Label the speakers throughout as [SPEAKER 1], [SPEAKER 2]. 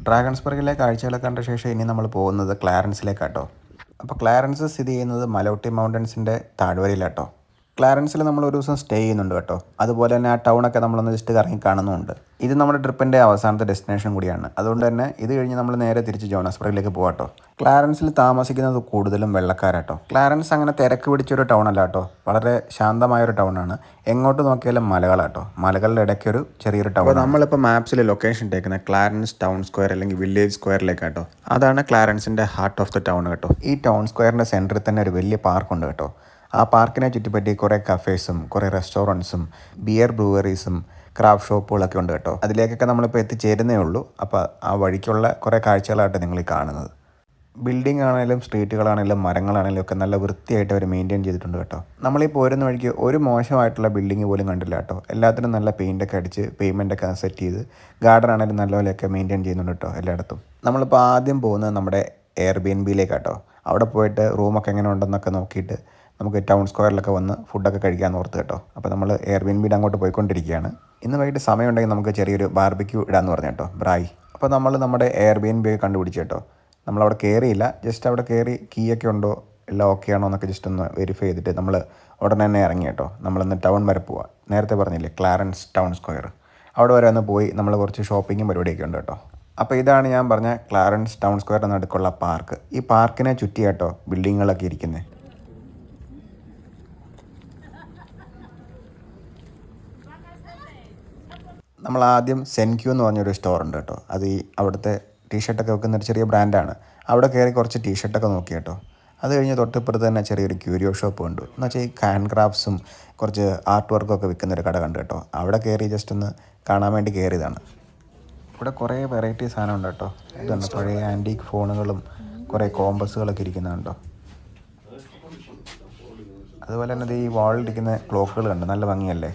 [SPEAKER 1] ഡ്രാഗൺസ്ബർഗിലെ കാഴ്ചകളൊക്കെ കണ്ട ശേഷം ഇനി നമ്മൾ പോകുന്നത് ക്ലാരൻസിലേക്കാട്ടോ. അപ്പോൾ ക്ലാരൻസ് സ്ഥിതി ചെയ്യുന്നത് മലോട്ടി മൗണ്ടൻസിൻ്റെ താഴ്വരയിലാട്ടോ. ക്ലാരൻസിൽ നമ്മൾ ഒരു ദിവസം സ്റ്റേ ചെയ്യുന്നുണ്ട് കേട്ടോ. അതുപോലെ തന്നെ ആ ടൗണൊക്കെ നമ്മളൊന്ന് ജസ്റ്റ് കറങ്ങി കാണുന്നുമുണ്ട്. ഇത് നമ്മുടെ ട്രിപ്പിൻ്റെ അവസാനത്തെ ഡെസ്റ്റിനേഷൻ കൂടിയാണ്. അതുകൊണ്ട് തന്നെ ഇത് കഴിഞ്ഞ് നമ്മൾ നേരെ തിരിച്ച് ജോണസ്ബർഗിലേക്ക് പോകാട്ടോ. ക്ലാരൻസിൽ താമസിക്കുന്നത് കൂടുതലും വെള്ളക്കാരാട്ടോ. ക്ലാരൻസ് അങ്ങനെ തിരക്ക് പിടിച്ചൊരു ടൗൺ അല്ല കേട്ടോ. വളരെ ശാന്തമായൊരു ടൗണാണ്. എങ്ങോട്ട് നോക്കിയാലും മലകളാട്ടോ. മലകളുടെ ഇടയ്ക്കൊരു ചെറിയൊരു ടൗൺ. നമ്മളിപ്പോൾ മാപ്സിൽ ലൊക്കേഷൻ ഇട്ടേക്കുന്നത് ക്ലാരൻസ് ടൗൺ സ്ക്വയർ അല്ലെങ്കിൽ വില്ലേജ് സ്ക്വയറിലേക്കാട്ടോ. അതാണ് ക്ലാരൻസിൻ്റെ ഹാർട്ട് ഓഫ് ദ ടൗൺ കേട്ടോ. ഈ ടൗൺ സ്ക്വയറിൻ്റെ സെൻറ്ററിൽ തന്നെ ഒരു വലിയ പാർക്കുണ്ട് കേട്ടോ. ആ പാർക്കിനെ ചുറ്റിപ്പറ്റി കുറേ കഫേസും കുറേ റെസ്റ്റോറൻറ്റ്സും ബിയർ ബ്രൂവറീസും ക്രാഫ്റ്റ് ഷോപ്പുകളൊക്കെ ഉണ്ട് കേട്ടോ. അതിലേക്കൊക്കെ നമ്മളിപ്പോൾ എത്തിച്ചേരുന്നേ ഉള്ളൂ. അപ്പോൾ ആ വഴിക്കുള്ള കുറേ കാഴ്ചകളായിട്ട് നിങ്ങൾ ഈ കാണുന്നത്. ബിൽഡിംഗ് ആണെങ്കിലും സ്ട്രീറ്റുകളാണെങ്കിലും മരങ്ങളാണെങ്കിലും ഒക്കെ നല്ല വൃത്തിയായിട്ട് അവർ മെയിൻറ്റെയിൻ ചെയ്തിട്ടുണ്ട് കേട്ടോ. നമ്മളീ പോരുന്ന വഴിക്ക് ഒരു മോശമായിട്ടുള്ള ബിൽഡിംഗ് പോലും കണ്ടില്ല കേട്ടോ. എല്ലാത്തിനും നല്ല പെയിൻ്റൊക്കെ അടിച്ച് പേയ്മെൻറ്റൊക്കെ സെറ്റ് ചെയ്ത് ഗാർഡൻ ആണെങ്കിലും നല്ലപോലെയൊക്കെ മെയിൻറ്റെയിൻ ചെയ്യുന്നുണ്ട് കേട്ടോ എല്ലായിടത്തും. നമ്മളിപ്പോൾ ആദ്യം പോകുന്നത് നമ്മുടെ എയർബിഎൻബിയിലേക്കാട്ടോ. അവിടെ പോയിട്ട് റൂമൊക്കെ എങ്ങനെ ഉണ്ടെന്നൊക്കെ നോക്കിയിട്ട് നമുക്ക് ടൗൺ സ്ക്വയറിലൊക്കെ വന്ന് ഫുഡൊക്കെ കഴിക്കാമെന്ന് ഓർത്ത് കേട്ടോ. അപ്പോൾ നമ്മൾ എയർബിഎൻബിയുടെ അങ്ങോട്ട് പോയിക്കൊണ്ടിരിക്കുകയാണ്. ഇന്ന് വൈകിട്ട് സമയമുണ്ടെങ്കിൽ നമുക്ക് ചെറിയൊരു ബാർബിക്യൂ ഇടാമെന്ന് പറഞ്ഞു കേട്ടോ, ബ്രായ്. അപ്പോൾ നമ്മൾ നമ്മുടെ എയർബിഎൻബി കണ്ടുപിടിച്ചു കേട്ടോ. നമ്മളവിടെ കയറിയില്ല, ജസ്റ്റ് അവിടെ കയറി കീയൊക്കെ ഉണ്ടോ എല്ലാം ഓക്കെ ആണോ എന്നൊക്കെ ജസ്റ്റ് ഒന്ന് വെരിഫൈ ചെയ്തിട്ട് നമ്മൾ ഉടനെ തന്നെ ഇറങ്ങി കേട്ടോ. നമ്മളിന്ന് ടൗൺ വരെ പോവാം. നേരത്തെ പറഞ്ഞില്ലേ ക്ലാരൻസ് ടൗൺ സ്ക്വയർ, അവിടെ വരെ ഒന്ന് പോയി നമ്മൾ കുറച്ച് ഷോപ്പിങ്ങും പരിപാടിയൊക്കെ ഉണ്ട് കേട്ടോ. അപ്പോൾ ഇതാണ് ഞാൻ പറഞ്ഞ ക്ലാരൻസ് ടൗൺ സ്ക്വയറിന് നടുക്കുള്ള പാർക്ക്. ഈ പാർക്കിനെ ചുറ്റി കേട്ടോ ബിൽഡിങ്ങുകളൊക്കെ ഇരിക്കുന്നത്. നമ്മൾ ആദ്യം സെൻക്യൂ എന്ന് പറഞ്ഞൊരു സ്റ്റോർ ഉണ്ട് കേട്ടോ. അത് ഈ അവിടുത്തെ ടീഷർട്ടൊക്കെ വെക്കുന്ന ഒരു ചെറിയ ബ്രാൻഡാണ്. അവിടെ കയറി കുറച്ച് ടീഷർട്ടൊക്കെ നോക്കി കേട്ടോ. അത് കഴിഞ്ഞ് തൊട്ടിപ്പുറത്ത് തന്നെ ചെറിയൊരു ക്യൂരിയോ ഷോപ്പ് കണ്ടു. എന്ന് വെച്ചാൽ ഈ ഹാൻഡ് ക്രാഫ്റ്റ്സും കുറച്ച് ആർട്ട് വർക്കൊക്കെ വിൽക്കുന്നൊരു കട കണ്ടു കേട്ടോ. അവിടെ കയറി ജസ്റ്റ് ഒന്ന് കാണാൻ വേണ്ടി കയറിയതാണ്. ഇവിടെ കുറേ വെറൈറ്റി സാധനം ഉണ്ട് കേട്ടോ. ഇതുണ്ട് പഴയ ആൻറ്റീക്ക് ഫോണുകളും കുറേ കോമ്പസുകളൊക്കെ ഇരിക്കുന്നുണ്ടോ. അതുപോലെ തന്നെ ഈ വാളിലിരിക്കുന്ന ക്ലോക്കുകൾ കണ്ട് നല്ല ഭംഗിയല്ലേ.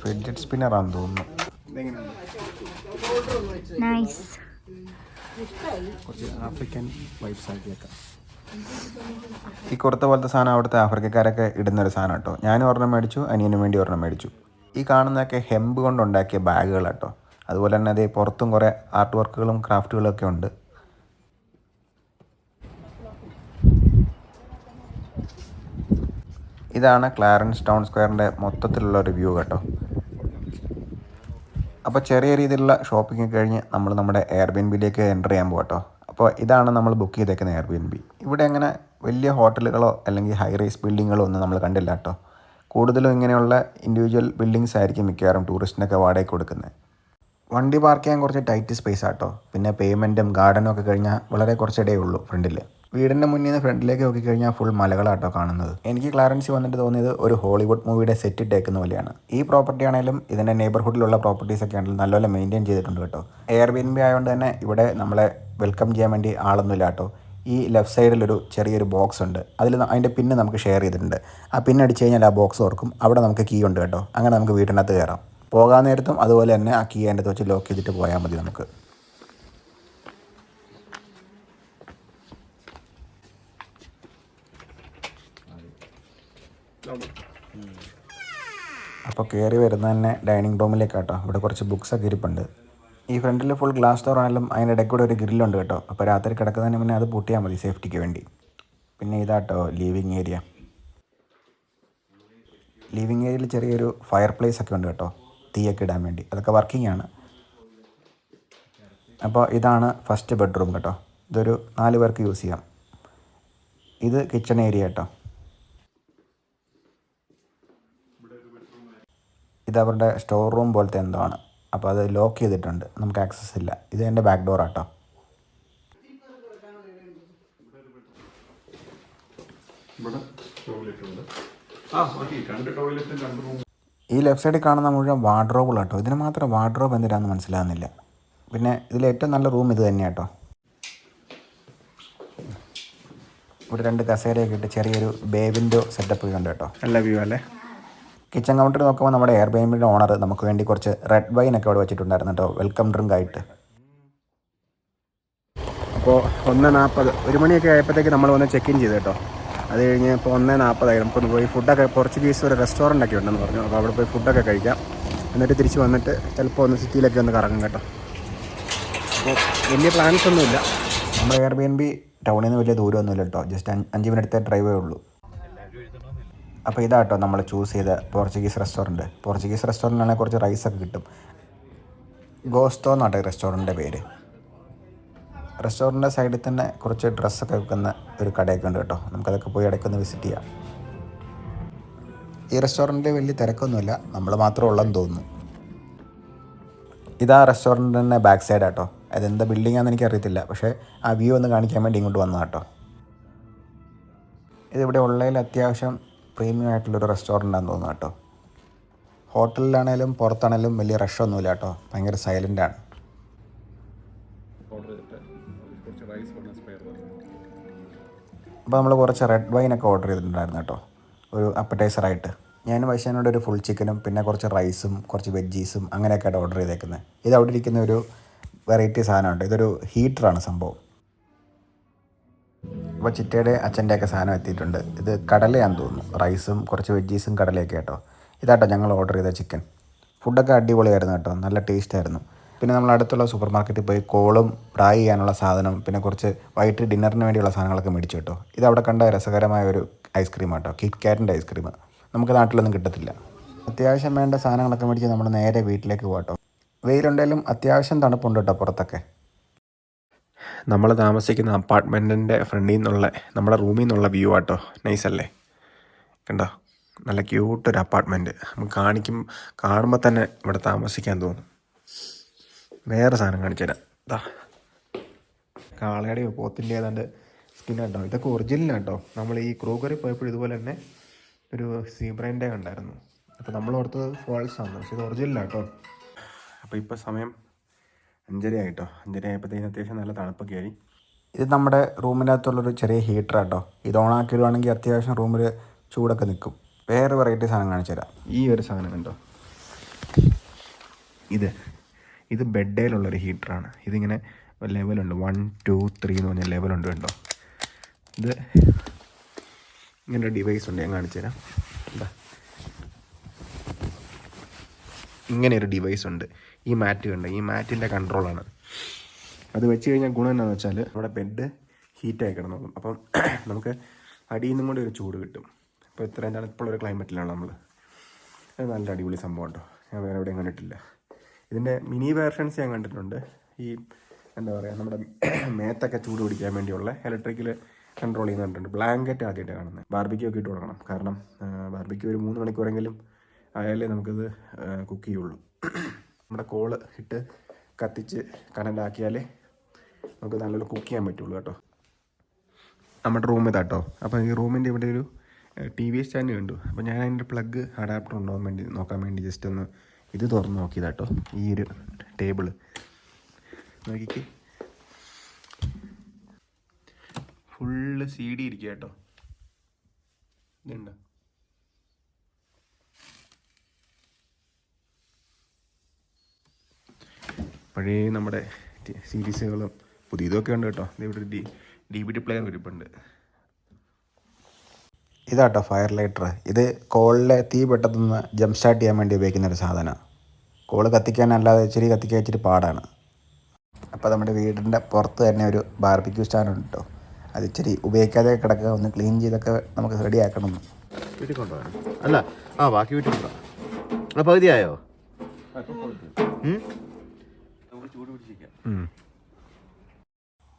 [SPEAKER 1] ഫിഡ്ജറ്റ് സ്പിന്നറാണെന്ന് തോന്നുന്നു. കുറച്ച് ആഫ്രിക്കൻ വൈബ്സ് ആക്കിയേക്കാം. ഈ കുർത്ത പോലത്തെ സാധനം അവിടുത്തെ ആഫ്രിക്കക്കാരൊക്കെ ഇടുന്നൊരു സാധനം കേട്ടോ. ഞാനും ഒരെണ്ണം മേടിച്ചു, അനിയനും വേണ്ടി ഒരെണ്ണം മേടിച്ചു. ഈ കാണുന്നതൊക്കെ ഹെമ്പ് കൊണ്ടുണ്ടാക്കിയ ബാഗുകൾ കേട്ടോ. അതുപോലെ തന്നെ അതേ പുറത്തും കുറേ ആർട്ട് വർക്കുകളും ക്രാഫ്റ്റുകളൊക്കെ ഉണ്ട്. ഇതാണ് ക്ലാരൻസ് ടൗൺ സ്ക്വയറിൻ്റെ മൊത്തത്തിലുള്ള ഒരു വ്യൂ കേട്ടോ. അപ്പോൾ ചെറിയ രീതിയിലുള്ള ഷോപ്പിംഗ് കഴിഞ്ഞ് നമ്മൾ നമ്മുടെ എയർബിഎൻബിയിലേക്ക് എൻ്റർ ചെയ്യാൻ പോകട്ടോ. അപ്പോൾ ഇതാണ് നമ്മൾ ബുക്ക് ചെയ്തേക്കുന്ന എയർബിഎൻബി. ഇവിടെ അങ്ങനെ വലിയ ഹോട്ടലുകളോ അല്ലെങ്കിൽ ഹൈ റൈസ് ബിൽഡിങ്ങുകളോ ഒന്നും നമ്മൾ കണ്ടില്ല കേട്ടോ. കൂടുതലും ഇങ്ങനെയുള്ള ഇൻഡിവിജ്വൽ ബിൽഡിങ്സ് ആയിരിക്കും മിക്കവാറും ടൂറിസ്റ്റിനൊക്കെ വാടകയ്ക്ക് കൊടുക്കുന്നത്. വണ്ടി പാർക്ക് ചെയ്യാൻ കുറച്ച് ടൈറ്റ് സ്പേസ് ആട്ടോ. പിന്നെ പേയ്മെൻറ്റും ഗാർഡനും ഒക്കെ കഴിഞ്ഞാൽ വളരെ കുറച്ചിടയേ ഉള്ളൂ ഫ്രണ്ടിൽ. വീടിൻ്റെ മുന്നിൽ നിന്ന് ഫ്രണ്ടിലേക്ക് നോക്കിക്കഴിഞ്ഞാൽ ഫുൾ മലകളാട്ടോ കാണുന്നത്. എനിക്ക് ക്ലാരൻസി വന്നിട്ട് തോന്നിയത് ഒരു ഹോളിവുഡ് മൂവിയുടെ സെറ്റ് ഇട്ടേക്കുന്ന പോലെയാണ്. ഈ പ്രോപ്പർട്ടി ആണെങ്കിലും ഇതിൻ്റെ നെയ്ബർഹുഡിലുള്ള പ്രോപ്പർട്ടീസൊക്കെ ആണെങ്കിലും നല്ലപോലെ മെയിൻറ്റെയിൻ ചെയ്തിട്ടുണ്ട് കേട്ടോ. എയർബിഎൻബി ആയതുകൊണ്ട് തന്നെ ഇവിടെ നമ്മളെ വെൽക്കം ചെയ്യാൻ വേണ്ടി ആളൊന്നുമില്ല കേട്ടോ. ഈ ലെഫ്റ്റ് സൈഡിലൊരു ചെറിയൊരു ബോക്സ് ഉണ്ട്. അതിൻ്റെ പിന്ന് നമുക്ക് ഷെയർ ചെയ്തിട്ടുണ്ട്. ആ പിന്നടിച്ച് കഴിഞ്ഞാൽ ആ ബോക്സ് ഓർക്കും. അവിടെ നമുക്ക് കീ ഉണ്ട് കേട്ടോ. അങ്ങനെ നമുക്ക് വീട്ടിനകത്ത് കയറാം. പോകാൻ നേരത്തും അതുപോലെ തന്നെ ആ കീ അതിൻ്റെ വെച്ച് ലോക്ക് ചെയ്തിട്ട് പോയാൽ മതി നമുക്ക്. അപ്പോൾ കയറി വരുന്നത് തന്നെ ഡൈനിങ് റൂമിലേക്കാട്ടോ. ഇവിടെ കുറച്ച് ബുക്സൊക്കെ ഇരിപ്പുണ്ട്. ഈ ഫ്രണ്ടിൽ ഫുൾ ഗ്ലാസ് ഡോർ ആണെങ്കിലും അതിൻ്റെ ഇടയ്ക്ക് കൂടെ ഒരു ഗ്രില്ലുണ്ട് കേട്ടോ. അപ്പോൾ രാത്രി കിടക്കുന്നതിന് മുന്നേ അത് പൂട്ടിയാൽ മതി സേഫ്റ്റിക്ക് വേണ്ടി. പിന്നെ ഇതാട്ടോ ലിവിങ് ഏരിയ. ലിവിങ് ഏരിയയിൽ ചെറിയൊരു ഫയർ പ്ലേസ് ഒക്കെ ഉണ്ട് കേട്ടോ, തീയൊക്കെ ഇടാൻ വേണ്ടി. അതൊക്കെ വർക്കിംഗ് ആണ്. അപ്പോൾ ഇതാണ് ഫസ്റ്റ് ബെഡ്റൂം കേട്ടോ. ഇതൊരു 4 പേർക്ക് യൂസ് ചെയ്യാം. ഇത് കിച്ചൺ ഏരിയ കേട്ടോ. ഇതവരുടെ സ്റ്റോർ റൂം പോലത്തെ എന്തോ ആണ്. അപ്പോൾ അത് ലോക്ക് ചെയ്തിട്ടുണ്ട്, നമുക്ക് ആക്സസ് ഇല്ല. ഇത് എൻ്റെ ബാക്ക് ഡോർ ആട്ടോ. ഈ ലെഫ്റ്റ് സൈഡിൽ കാണുന്ന മുഴുവൻ വാർഡ്രോബുകളാട്ടോ. ഇതിന് മാത്രം വാർഡ്രോബ് എന്തിനാണെന്ന് മനസ്സിലാകുന്നില്ല. പിന്നെ ഇതിൽ ഏറ്റവും നല്ല റൂം ഇത് തന്നെയാട്ടോ. ഇവിടെ 2 കസേരയൊക്കെ ഇട്ട് ചെറിയൊരു ബേ വിൻഡോ സെറ്റപ്പ് ഉണ്ട് കേട്ടോ. നല്ല വ്യൂ അല്ലേ. കിച്ചൺ കൗണ്ടർ നോക്കുമ്പോൾ നമ്മുടെ എയർബിഎൻബിയുടെ ഓണർ നമുക്ക് വേണ്ടി കുറച്ച് റെഡ് വൈനൊക്കെ അവിടെ വെച്ചിട്ടുണ്ടായിരുന്നു കേട്ടോ, വെൽക്കം ഡ്രിങ്ക് ആയിട്ട്. അപ്പോൾ 1:40 1 മണിയൊക്കെ ആയപ്പോഴത്തേക്ക് നമ്മൾ വന്ന് ചെക്ക് ഇൻ ചെയ്തു കേട്ടോ. അത് കഴിഞ്ഞ് ഇപ്പോൾ 1:40 നമുക്കൊന്ന് പോയി ഫുഡൊക്കെ പോർച്ചുഗീസ് ഒരു റെസ്റ്റോറൻ്റൊക്കെ ഉണ്ടെന്ന് പറഞ്ഞു. അപ്പോൾ അവിടെ പോയി ഫുഡൊക്കെ കഴിക്കാം. എന്നിട്ട് തിരിച്ച് വന്നിട്ട് ചിലപ്പോൾ ഒന്ന് സിറ്റിയിലൊക്കെ ഒന്ന് കറങ്ങും കേട്ടോ. അപ്പോൾ വലിയ പ്ലാൻസ് ഒന്നുമില്ല. നമ്മൾ എയർബിഎൻബി ടൗണിൽ നിന്ന് വലിയ ദൂരമൊന്നുമില്ല കേട്ടോ, ജസ്റ്റ് 5 മിനിറ്റത്തെ ഡ്രൈവേ ഉള്ളൂ. അപ്പോൾ ഇതാട്ടോ നമ്മൾ ചൂസ് ചെയ്ത പോർച്ചുഗീസ് റെസ്റ്റോറൻറ്റ്. പോർച്ചുഗീസ് റെസ്റ്റോറൻറ്റിലാണെങ്കിൽ കുറച്ച് റൈസൊക്കെ കിട്ടും. ഗോസ്തോ എന്നാട്ടെ റെസ്റ്റോറൻറ്റിൻ്റെ പേര്. റെസ്റ്റോറൻറ്റിൻ്റെ സൈഡിൽ തന്നെ കുറച്ച് ഡ്രസ്സൊക്കെ വെക്കുന്ന ഒരു കടയൊക്കെ ഉണ്ട് കേട്ടോ. നമുക്കതൊക്കെ പോയി ഇടയ്ക്കൊന്ന് വിസിറ്റ് ചെയ്യാം. ഈ റെസ്റ്റോറൻറ്റിൽ വലിയ തിരക്കൊന്നുമില്ല, നമ്മൾ മാത്രമേ ഉള്ളെന്ന് തോന്നുന്നു. ഇതാ റെസ്റ്റോറൻറ്റ് തന്നെ ബാക്ക് സൈഡ് ആട്ടോ. അതെന്താ ബിൽഡിംഗ് ആണെന്ന് എനിക്കറിയത്തില്ല, പക്ഷേ ആ വ്യൂ ഒന്ന് കാണിക്കാൻ വേണ്ടി ഇങ്ങോട്ട് വന്നതാണ് കേട്ടോ. ഇതിവിടെ ഉള്ളതിൽ അത്യാവശ്യം പ്രീമിയം ആയിട്ടുള്ളൊരു റെസ്റ്റോറൻ്റാണെന്ന് തോന്നുന്നു കേട്ടോ. ഹോട്ടലിലാണേലും പുറത്താണേലും വലിയ റഷൊന്നുമില്ല കേട്ടോ, ഭയങ്കര സൈലൻ്റാണ്. അപ്പോൾ നമ്മൾ കുറച്ച് റെഡ് വൈനൊക്കെ ഓർഡർ ചെയ്തിട്ടുണ്ടായിരുന്നു കേട്ടോ, ഒരു അപ്പറ്റൈസറായിട്ട്. ഞാനും വൈശാനോട് ഒരു ഫുൾ ചിക്കനും പിന്നെ കുറച്ച് റൈസും കുറച്ച് വെജീസും അങ്ങനെയൊക്കെയായിട്ട് ഓർഡർ ചെയ്തേക്കുന്നത്. ഇത് അവിടെ ഇരിക്കുന്ന ഒരു വെറൈറ്റി സാധനമുണ്ട്. ഇതൊരു ഹീറ്ററാണ് സംഭവം. അപ്പോൾ ചിറ്റയുടെ അച്ഛൻ്റെയൊക്കെ സാധനം എത്തിയിട്ടുണ്ട്. ഇത് കടലയാണെന്ന് തോന്നുന്നു, റൈസും കുറച്ച് വെജീസും കടലയൊക്കെ കേട്ടോ. ഇതാട്ടോ ഞങ്ങൾ ഓർഡർ ചെയ്ത ചിക്കൻ. ഫുഡൊക്കെ അടിപൊളിയായിരുന്നു കേട്ടോ, നല്ല ടേസ്റ്റായിരുന്നു. പിന്നെ നമ്മൾ അടുത്തുള്ള സൂപ്പർ മാർക്കറ്റിൽ പോയി കോളും ഫ്രൈ ചെയ്യാനുള്ള സാധനം പിന്നെ കുറച്ച് വൈകിട്ട് ഡിന്നറിന് വേണ്ടിയുള്ള സാധനങ്ങളൊക്കെ മേടിച്ചു കേട്ടോ. ഇതവിടെ കണ്ട രസകരമായ ഒരു ഐസ്ക്രീം കേട്ടോ, കിറ്റ് കാറ്റിൻ്റെ ഐസ്ക്രീം. നമുക്ക് നാട്ടിലൊന്നും കിട്ടത്തില്ല. അത്യാവശ്യം വേണ്ട സാധനങ്ങളൊക്കെ മേടിച്ച് നമ്മൾ നേരെ വീട്ടിലേക്ക് പോകാം. വെയിലുണ്ടെങ്കിലും അത്യാവശ്യം തണുപ്പുണ്ട് കേട്ടോ പുറത്തൊക്കെ. നമ്മൾ താമസിക്കുന്ന അപ്പാർട്ട്മെൻറ്റിൻ്റെ ഫ്രണ്ടിൽ നിന്നുള്ള നമ്മുടെ റൂമിൽ നിന്നുള്ള വ്യൂ ആട്ടോ, നൈസല്ലേ കണ്ടോ. നല്ല ക്യൂട്ടൊരു അപ്പാർട്ട്മെൻറ്റ്. നമുക്ക് കാണുമ്പോൾ തന്നെ ഇവിടെ താമസിക്കാൻ തോന്നും. വേറെ സാധനം കാണിച്ചു തരാം. ഇതാ കാളയുടെയോ പോത്തിൻ്റെ ഏതാണ്ട് സ്കിൻ കേട്ടോ. ഇതൊക്കെ ഒറിജിനലാട്ടോ. നമ്മൾ ഈ ക്രൂഗറിൽ പോയപ്പോൾ ഇതുപോലെ തന്നെ ഒരു സീബ്രേൻ്റെ കണ്ടായിരുന്നു. അപ്പോൾ നമ്മൾ ഓർത്തത് ഫോൾസ് ആണ്, പക്ഷേ ഇത് ഒറിജിനലാട്ടോ. അപ്പോൾ ഇപ്പോൾ സമയം 5:30 ആയിട്ടോ. 5:30 ആയപ്പോഴത്തേക്കും അത്യാവശ്യം നല്ല തണുപ്പൊക്കെ ആയി. ഇത് നമ്മുടെ റൂമിനകത്തുള്ളൊരു ചെറിയ ഹീറ്ററാട്ടോ. ഇത് ഓണാക്കിയിടുവാണെങ്കിൽ അത്യാവശ്യം റൂമിൽ ചൂടൊക്കെ നിൽക്കും. വേറെ വെറൈറ്റി സാധനം കാണിച്ചു തരാം. ഈ ഒരു സാധനം കണ്ടോ, ഇത് ബെഡേലുള്ളൊരു ഹീറ്ററാണ്. ഇതിങ്ങനെ ലെവലുണ്ട്, 1 2 3 എന്ന് പറഞ്ഞ ലെവലുണ്ട് കണ്ടോ. ഇത് ഇങ്ങനെ ഡിവൈസ് ഉണ്ട്, ഞാൻ കാണിച്ചു തരാം. എന്താ ഇങ്ങനെ ഒരു ഡിവൈസ് ഉണ്ട്. ഈ മാറ്റ് കണ്ടോ, ഈ മാറ്റിൻ്റെ കൺട്രോളാണ്. അത് വെച്ച് കഴിഞ്ഞാൽ ഗുണം എന്താണെന്ന് വെച്ചാൽ നമ്മുടെ ബെഡ് ഹീറ്റായി കിടന്നോളും. അപ്പം നമുക്ക് അടിയിൽ നിന്നും കൂടി ഒരു ചൂട് കിട്ടും. ഇപ്പോൾ ഇത്രയും തണുപ്പുള്ളൊരു ക്ലൈമറ്റിലാണ് നമ്മൾ. അത് നല്ല അടിപൊളി സംഭവം കേട്ടോ, ഞാൻ വേറെ എവിടെയും കണ്ടിട്ടില്ല. ഇതിൻ്റെ മിനി വേർഷൻസ് ഞാൻ കണ്ടിട്ടുണ്ട്. ഈ എന്താ പറയുക, നമ്മുടെ മേത്തൊക്കെ ചൂട് പിടിക്കാൻ വേണ്ടിയുള്ള ഇലക്ട്രിക്കൽ കൺട്രോൾ ചെയ്യുന്നുണ്ട്. ബ്ലാങ്കറ്റ് ആദ്യമായിട്ട് കാണുന്നത്. ബാർബിക്യൂ ഒക്കെ ഇട്ട് കൊടുക്കണം, കാരണം ബാർബിക്യൂ ഒരു 3 മണിക്കൂറെങ്കിലും ആയാലേ നമുക്കിത് കുക്ക് ചെയ്യുള്ളൂ. നമ്മുടെ കോള് ഇട്ട് കത്തിച്ച് കനലാക്കിയാലേ നമുക്ക് നല്ലപോലെ കുക്ക് ചെയ്യാൻ പറ്റുള്ളൂ കേട്ടോ. നമ്മുടെ റൂം ഇതാട്ടോ. അപ്പോൾ ഈ റൂമിൻ്റെ ഇവിടെ ഒരു TV സ്റ്റാൻഡ് കണ്ടു. അപ്പോൾ ഞാൻ അതിൻ്റെ പ്ലഗ് അഡാപ്റ്റർ ഉണ്ടോ എന്ന് നോക്കാൻ വേണ്ടി ജസ്റ്റ് ഒന്ന് ഇത് തുറന്ന് നോക്കിയതാട്ടോ. ഈ ഒരു ടേബിള് നോക്കിക്ക്, ഫുള്ള് CD ഇരിക്കുക കേട്ടോ. ഇതുണ്ട്. പഴയ നമ്മുടെ സീരീസുകളും പുതിയതൊക്കെ ഉണ്ട് കേട്ടോ. ഇവിടെ ഒരു DVD പ്ലെയർ ഇരിപ്പുണ്ട്. ഇതാട്ടോ ഫയർ ലൈറ്റർ. ഇത് കോളിലെ തീ പെട്ടെന്ന് ജംപ് സ്റ്റാർട്ട് ചെയ്യാൻ വേണ്ടി ഉപയോഗിക്കുന്ന ഒരു സാധനമാണ്. കോള് കത്തിക്കാനല്ലാതെ ഇച്ചിരി പാടാണ്. അപ്പോൾ നമ്മുടെ വീടിൻ്റെ പുറത്ത് തന്നെ ഒരു ബാർബിക്യൂ സ്റ്റാൻഡ് ഉണ്ട് കേട്ടോ. അത് ഇച്ചിരി ഉപയോഗിക്കാതെ കിടക്കുക, ഒന്ന് ക്ലീൻ ചെയ്തൊക്കെ നമുക്ക് റെഡി ആക്കണം.
[SPEAKER 2] വീട്ടിൽ കൊണ്ടുപോകാൻ അല്ല, ബാക്കി വീട്ടിൽ കൊണ്ടുപോകാം. പകുതിയായോ?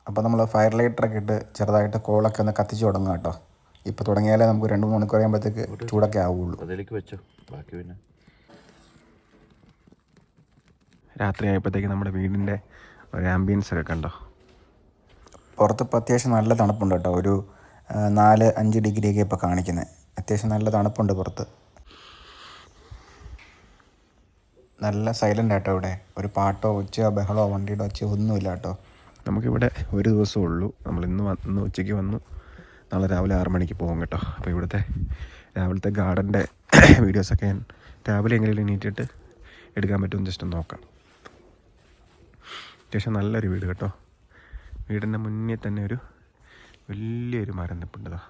[SPEAKER 1] അപ്പോൾ നമ്മൾ ഫയർ ലൈറ്ററൊക്കെ ഇട്ട് ചെറുതായിട്ട് കോളൊക്കെ ഒന്ന് കത്തിച്ച് തുടങ്ങുക കേട്ടോ. ഇപ്പോൾ തുടങ്ങിയാലേ നമുക്ക് 2-3 മണിക്കൂർ കഴിയുമ്പോഴത്തേക്ക് ചൂടൊക്കെ ആവുള്ളൂ.
[SPEAKER 2] അതിലേക്ക് വെച്ചോ, ബാക്കി പിന്നെ
[SPEAKER 1] രാത്രി ആയപ്പോഴത്തേക്ക് നമ്മുടെ വീടിൻ്റെ ഒരു ആംബിയൻസ് ഒക്കെ കണ്ടോ. പുറത്തിപ്പോൾ അത്യാവശ്യം നല്ല തണുപ്പുണ്ട് കേട്ടോ. ഒരു 4-5 ഡിഗ്രിയൊക്കെ ഇപ്പോൾ കാണിക്കുന്നത്. അത്യാവശ്യം നല്ല തണുപ്പുണ്ട് പുറത്ത്. നല്ല സൈലൻ്റ് ആട്ടോ ഇവിടെ. ഒരു പാട്ടോ ഒച്ചയോ ബഹളോ വണ്ടിയുടെ ഒച്ചയോ ഒന്നുമില്ല കേട്ടോ. നമുക്കിവിടെ ഒരു ദിവസമേ ഉള്ളൂ. നമ്മൾ ഇന്ന് ഉച്ചയ്ക്ക് വന്നു, നാളെ രാവിലെ 6 മണിക്ക് പോകും കേട്ടോ. അപ്പോൾ ഇവിടുത്തെ രാവിലത്തെ ഗാർഡൻ്റെ വീഡിയോസൊക്കെ ഞാൻ രാവിലെ എങ്ങനെയും നീട്ടിയിട്ട് എടുക്കാൻ പറ്റുമെന്ന് ജസ്റ്റ് നോക്കാം. അത്യാവശ്യം നല്ലൊരു വീട് കേട്ടോ. വീടിൻ്റെ മുന്നേ തന്നെ ഒരു വലിയൊരു മരം നിൽപ്പുണ്ടതാ.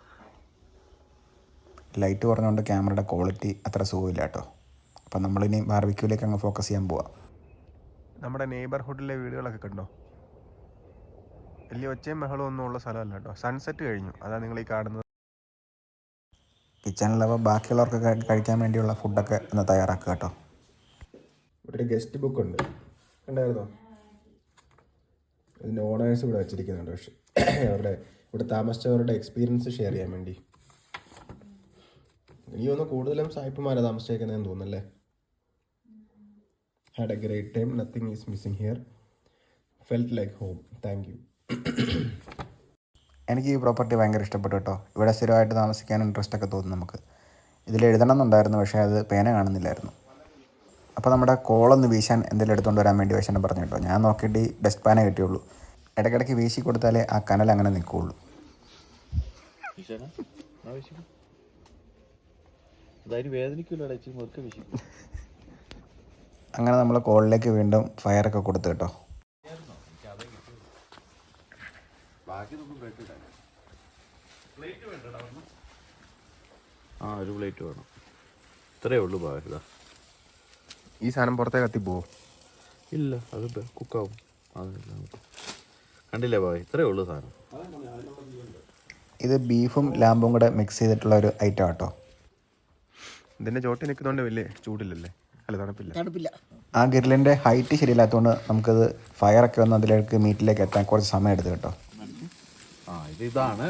[SPEAKER 1] ലൈറ്റ് കുറഞ്ഞുകൊണ്ട് ക്യാമറയുടെ ക്വാളിറ്റി അത്ര സുഖമില്ല കേട്ടോ. അപ്പം നമ്മളിനി ബാർബിക്യൂലേക്ക് അങ്ങ് ഫോക്കസ് ചെയ്യാൻ പോവാം. നമ്മുടെ നെയ്ബർഹുഡിലെ വീടുകളൊക്കെ കണ്ടോ? വലിയ ഒച്ചയും ബഹളവും ഒന്നും ഉള്ള സ്ഥലമല്ല കേട്ടോ. സൺസെറ്റ് കഴിഞ്ഞു, അതാണ് നിങ്ങൾ ഈ കാണുന്നത്. കിച്ചണിലപ്പോൾ ബാക്കിയുള്ളവർക്ക് കഴിക്കാൻ വേണ്ടിയുള്ള ഫുഡൊക്കെ ഒന്ന് തയ്യാറാക്കുക കേട്ടോ. ഇവിടെ ഒരു ഗസ്റ്റ് ബുക്ക് ഉണ്ട്, കണ്ടായിരുന്നോ? ഇതിൻ്റെ ഓണേഴ്സ് ഇവിടെ വെച്ചിരിക്കുന്നുണ്ട്. പക്ഷേ ഇവിടെ താമസിച്ചവരുടെ എക്സ്പീരിയൻസ് ഷെയർ ചെയ്യാൻ വേണ്ടി. എനിക്ക് തോന്നുന്നു കൂടുതലും സായിപ്പുമാരാണ് താമസിച്ചേക്കുന്നതെന്ന് തോന്നുന്നല്ലേ. Had a great time, nothing is missing here, felt like home, thank you. എനിക്ക് ഈ പ്രോപ്പർട്ടി ഭയങ്കര ഇഷ്ടപ്പെട്ടു കേട്ടോ. ഇവിടെ സ്ഥിരമായിട്ട് താമസിക്കാൻ ഇൻട്രസ്റ്റ് ഒക്കെ തോന്നും നമുക്ക്. ഇതിൽ എഴുതണം എന്നുണ്ടായിരുന്നു, പക്ഷേ അത് പേന കാണുന്നില്ലായിരുന്നു. അപ്പോൾ നമ്മുടെ കോളൊന്ന് വീശാൻ എന്തെങ്കിലും എടുത്തുകൊണ്ട് വരാൻ വേണ്ടി വേഷം പറഞ്ഞു കേട്ടോ. ഞാൻ നോക്കിയിട്ട് ഈ ഡസ്റ്റ് പാനേ കിട്ടിയുള്ളൂ. ഇടയ്ക്കിടയ്ക്ക് വീശി കൊടുത്താലേ ആ കനൽ അങ്ങനെ നിൽക്കുകയുള്ളൂ. അങ്ങനെ നമ്മൾ കോളിലേക്ക് വീണ്ടും ഫയറൊക്കെ കൊടുത്തു കേട്ടോ.
[SPEAKER 2] ഒരു പ്ലേറ്റ് വേണം. ഇത്രയേ ഉള്ളൂ ബാക്കി.
[SPEAKER 1] ഈ സാധനം പുറത്തേക്ക് കത്തിപ്പോവോ?
[SPEAKER 2] ഇല്ല, അത് കുക്കാവും. കണ്ടില്ലേ ബാബാ, ഇത്രയേ ഉള്ളൂ സാധനം.
[SPEAKER 1] ഇത് ബീഫും ലാമ്പും കൂടെ മിക്സ് ചെയ്തിട്ടുള്ള ഒരു ഐറ്റം കേട്ടോ. ഇതിൻ്റെ ചോട്ടി നിൽക്കുന്നതുകൊണ്ട് വലിയ ചൂടില്ലല്ലേ? അല്ല, തണുപ്പില്ല. ആ ഗ്രില്ലിൻ്റെ ഹൈറ്റ് ശരിയില്ലാത്തതുകൊണ്ട് നമുക്കത് ഫയറൊക്കെ ഒന്ന് അതിലേക്ക് മീറ്റിലേക്ക് എത്താൻ കുറച്ച് സമയം എടുത്ത് കേട്ടോ.
[SPEAKER 2] ഇതാണ്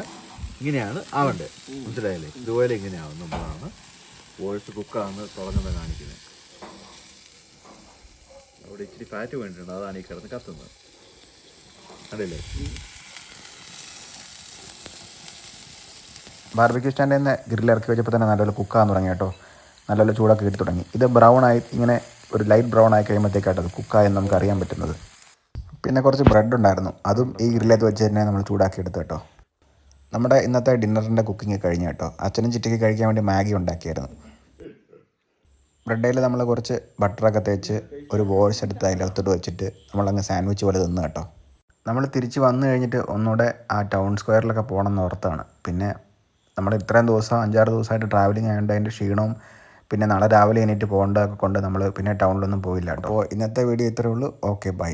[SPEAKER 2] ഇങ്ങനെയാണ് ആവണ്ടേ, മനസ്സിലായില്ലേ? ഇതുപോലെ ഇങ്ങനെയാവും നമ്മളാണ് വോയിസ് കുക്കാണ് തുറന്നത് കാണിക്കുന്നത്. അവിടെ ഇച്ചിരി ഫാറ്റ് വേണ്ടിയിട്ടുണ്ട്, അതാണ് ഈ കിടന്ന് കത്തുന്നത്, കണ്ടില്ലേ?
[SPEAKER 1] ബാർബിക്യൂ സ്റ്റാൻഡിൽ നിന്ന് ഗ്രില്ല് ഇറക്കി വെച്ചപ്പോൾ തന്നെ നല്ലപോലെ കുക്കാകാൻ തുടങ്ങി കേട്ടോ. നല്ലപോലെ ചൂടൊക്കെ കിട്ടി തുടങ്ങി. ഇത് ബ്രൗണായി ഇങ്ങനെ ഒരു ലൈറ്റ് ബ്രൗൺ ആയി കഴിയുമ്പോഴത്തേക്കാട്ടോ അത് കുക്കായെന്ന് നമുക്ക് അറിയാൻ പറ്റുന്നത്. പിന്നെ കുറച്ച് ബ്രെഡ് ഉണ്ടായിരുന്നു, അതും ഈ ഗ്രില്ലത്ത് വെച്ച് തന്നെ നമ്മൾ ചൂടാക്കി എടുത്തു കേട്ടോ. നമ്മുടെ ഇന്നത്തെ ഡിന്നറിൻ്റെ കുക്കിംഗ് കഴിഞ്ഞു കേട്ടോ. അച്ഛനും ചിറ്റയ്ക്ക് കഴിക്കാൻ വേണ്ടി മാഗി ഉണ്ടാക്കിയായിരുന്നു. ബ്രെഡയിൽ നമ്മൾ കുറച്ച് ബട്ടറൊക്കെ തേച്ച് ഒരു ബോൾസ് എടുത്ത് അതിൻ്റെ അകത്തോട്ട് വെച്ചിട്ട് നമ്മളങ്ങ് സാൻഡ്വിച്ച് പോലെ തിന്നു കേട്ടോ. നമ്മൾ തിരിച്ച് വന്നു കഴിഞ്ഞിട്ട് ഒന്നുകൂടെ ആ ടൗൺ സ്ക്വയറിലൊക്കെ പോകണം എന്ന് ഓർത്താണ്. പിന്നെ നമ്മൾ ഇത്രയും ദിവസം 5-6 ദിവസമായിട്ട് ട്രാവലിംഗ് ആയതുകൊണ്ട് അതിൻ്റെ ക്ഷീണവും പിന്നെ നാളെ രാവിലെ എണീറ്റ് പോകേണ്ടതൊക്കെ കൊണ്ട് നമ്മൾ പിന്നെ ടൗണിലൊന്നും പോയില്ല കേട്ടോ. അപ്പോൾ ഇന്നത്തെ വീഡിയോ ഇത്രയേ ഉള്ളൂ. Okay, by.